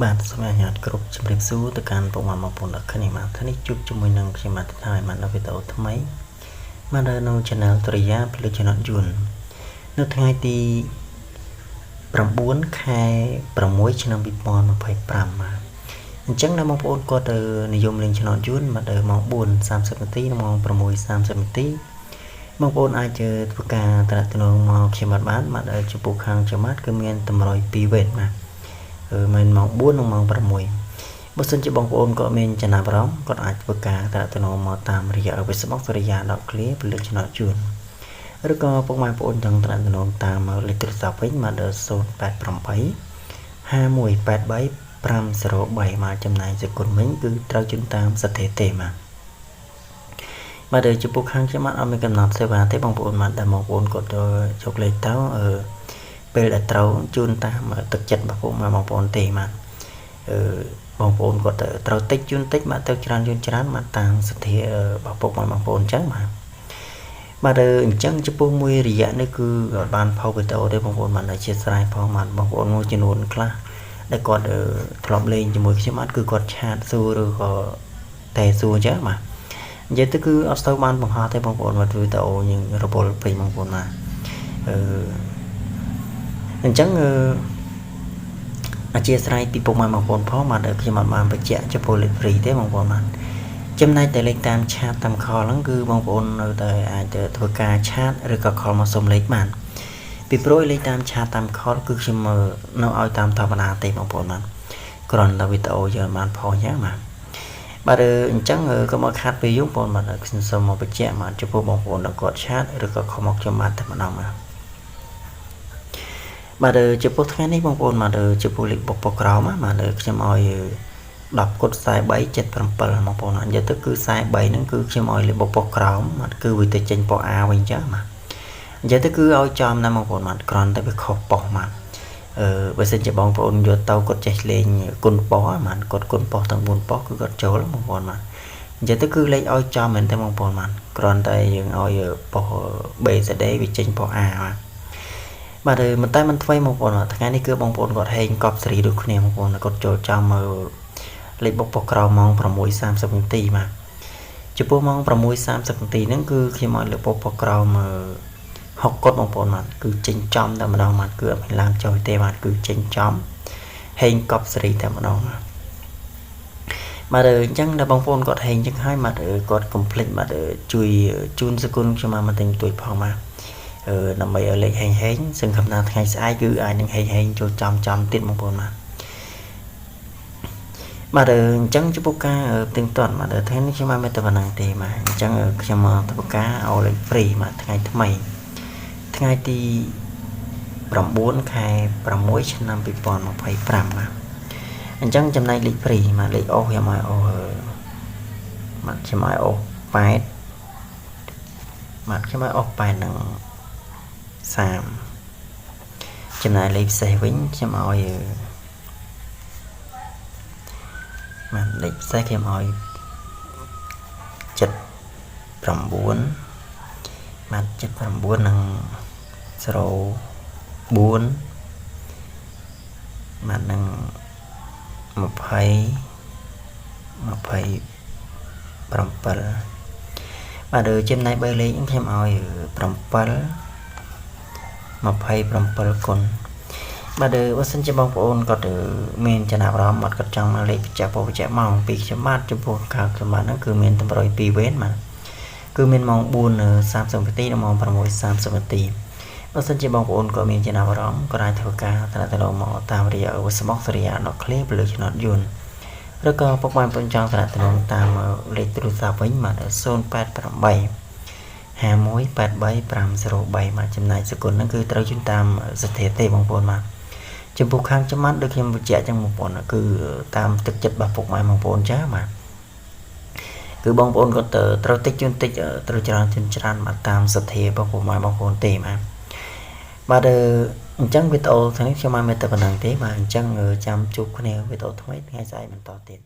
បាទសម្រាប់ញាតិគ្រប់ជំរាបសួរទៅកាន់ពុកម៉ែបងប្អូនអ្នកគ្នាមកថ្ងៃនេះជួបជាមួយនឹងខ្ញុំបាទហើយមកនៅវីដេអូថ្មីមកនៅក្នុង Channel តរិយាពលិចនយន្តនៅថ្ងៃទី9 ខែ 6 ឆ្នាំ 2025 បាទអញ្ចឹងណាបងប្អូនគាត់ទៅនិយមលេងចំណតយន្តមកដល់ម៉ោង 4:30 នាទីដល់ម៉ោង 6:30 នាទីបងប្អូនអាចធ្វើការត្រាក់ទំនងមកខ្ញុំបានមកដល់ចំពោះខាងចាំបាត់គឺមានតម្រុយ2វេតបាទមិនម៉ោង 4 និងម៉ោង 6 បើសិនជាបងប្អូនក៏មានចំណាប់អារម្មណ៍គាត់អាចធ្វើការត្រាក់ទំនងមកតាមរយៈ Facebook សរិយាដកឃ្លាពលិចចំណតយន្តឬក៏ពុកម៉ែបងប្អូនចង់ត្រាក់ទំនងតាមលេខទូរស័ព្ទវិញមកដល់ 088 5183 503 មកចំណាយសកុនវិញគឺត្រូវជូនតាមសថេទេបាទចំពោះខាងខ្ញុំអត់មានកំណត់សេវាទេបងប្អូនមកតែបងប្អូនគាត់ចុកលេខទៅពេលដែលត្រូវជូនតាមទឹកចិត្តបងប្អូនមកបងប្អូនទេមកបងប្អូនគាត់ត្រូវតិចជូនតិចមកទៅច្រើនជូនច្រើនមកតាមសធាបងប្អូនបងប្អូនអញ្ចឹងបាទអញ្ចឹងចំពោះមួយរយៈនេះគឺបានផុសវីដេអូទេបងប្អូនបានអធិស្ឋានផងមកបងប្អូនមួយចំនួនខ្លះដែលគាត់ធ្លាប់លេងជាមួយខ្ញុំអត់គឺគាត់ឆាតសួរឬក៏តែសួរអញ្ចឹងបាទនិយាយទៅគឺអត់ស្ទើរបានបង្ហោះទេបងប្អូនមកវីដេអូយើងរវល់ពេញបងប្អូនមកអញ្ចឹងអធិស្ឋានពីពុកម៉ែបងប្អូនផងមកដល់ខ្ញុំអត់បានបញ្ជាក់ចំពោះលេខហ្វ្រីទេបងប្អូនមកចំណែកតែលេខតាមឆាតតាមខលហ្នឹងគឺបងប្អូននៅតែអាចធ្វើការឆាតឬក៏ខលមកសុំលេខបានពីព្រោះលេខតាមឆាតតាមខលគឺខ្ញុំនៅឲ្យតាមធម្មតាទេបងប្អូនមកគ្រាន់តែវីដេអូយើងបានផុសអញ្ចឹងបាទអញ្ចឹងក៏មកខាត់ពេលយូរបងប្អូនមកខ្ញុំសូមមកបញ្ជាក់មកចំពោះបងប្អូនដែលគាត់ឆាតឬក៏ខលមកខ្ញុំបានតែម្ដងបាទចំពោះថ្ងៃនេះបងប្អូនមកចំពោះលេខបុកក្រោមមកខ្ញុំឲ្យ10 គុត 43 77បងប្អូននិយាយទៅគឺ43ហ្នឹងគឺខ្ញុំឲ្យលេខបុកក្រោមគឺវាទៅចេញពណ៌ A វិញអញ្ចឹងនិយាយទៅគឺឲ្យចំណាបងប្អូនគ្រាន់តែវាខុសប៉ុសបើសិនជាបងប្អូនយកទៅគាត់ចេះលេងគុណប៉ុសគាត់គុណប៉ុសទាំង4ប៉ុសគឺគាត់ចូលបងប្អូននិយាយទៅគឺលេខឲ្យចំមែនទេបងប្អូនគ្រាន់តែយើងឲ្យប៉ុស BCD វាចេញពណ៌ A បាទមិនតែមិនថ្មីបងប្អូនថ្ងៃនេះគឺបងប្អូនគាត់ហែងកប់សេរីដូចគ្នាបងប្អូនគាត់ចូលចំមើលលេខបុកប៉ុសក្រោមម៉ោង 6:30 នាទីចំពោះម៉ោង 6:30 នាទីហ្នឹងគឺខ្ញុំឲ្យលេខបុកប៉ុសក្រោម60 គុតបងប្អូនគឺចេញចំតែម្ដងគឺអត់មានឡើងចុះទេគឺចេញចំហែងកប់សេរីតែម្ដងបាទអញ្ចឹងដល់បងប្អូនគាត់ហែងអញ្ចឹងហើយគាត់កុំភ្លេចជួយជូនសគុណខ្ញុំមកទិញទួយផងដើម្បីឲ្យលេខហែងសង្ឃឹមថាថ្ងៃស្អែកគឺអាចនឹងហែងចូលចំទៀតបងប្អូនបាទអញ្ចឹងចំពោះការទៀងទាត់ថ្ងៃនេះខ្ញុំមិនតែប៉ុណ្ណឹងទេអញ្ចឹងខ្ញុំមកធ្វើការឲ្យលេខហ្វ្រីថ្ងៃថ្មីថ្ងៃទី9 ខែ 6 ឆ្នាំ 2025អញ្ចឹងចំណែកលេខហ្វ្រីលេខអូសខ្ញុំឲ្យអូសខ្ញុំឲ្យអូស8ខ្ញុំឲ្យអូស8នឹង30ចំណែកលេខពិសេសវិញខ្ញុំឲ្យលេខពិសេសខ្ញុំឲ្យ79នឹង04នឹង20 27ចំណែក3លេខខ្ញុំឲ្យ7 27 គុណបើសិនជាបងប្អូនគាត់មានចំណាប់អារម្មណ៍គាត់ចង់លេខបច្ចាក់ពោបច្ចាក់ម៉ោងពីខ្ញុំបាទចំពោះខាងខ្ញុំបាទហ្នឹងគឺមានតម្រុយ2វេនគឺមានម៉ោង 4:30 នាទីដល់ម៉ោង 6:30 នាទីបើសិនជាបងប្អូនក៏មានចំណាប់អារម្មណ៍ក៏អាចធ្វើការត្រាក់ទៅមកតាមរយៈ Facebook សរិយាដកឃ្លាពលិចចំណតយន្តឬក៏ពុកម៉ែបងប្អូនចង់ត្រាក់ទៅតាមលេខទូរស័ព្ទវិញ088 5183 503ចំណាយសគុណហ្នឹងគឺត្រូវជូនតាមសធាទេបងប្អូនចំពោះខាងចំណាត់ដូចខ្ញុំបញ្ជាក់ចឹងបងប្អូនគឺតាមទឹកចិត្តរបស់ពុកម៉ែបងប្អូនចាគឺបងប្អូនគាត់ត្រូវតិចជូនតិចត្រូវច្រើនជូនច្រើនតាមសធារបស់ពុកម៉ែបងប្អូនទេបាទអញ្ចឹងវីដេអូថ្ងៃនេះខ្ញុំបានតែប៉ុណ្្នឹងទេអញ្ចឹងចាំជួបគ្នាវីដេអូថ្មីថ្ងៃស្អែកបន្តទៀត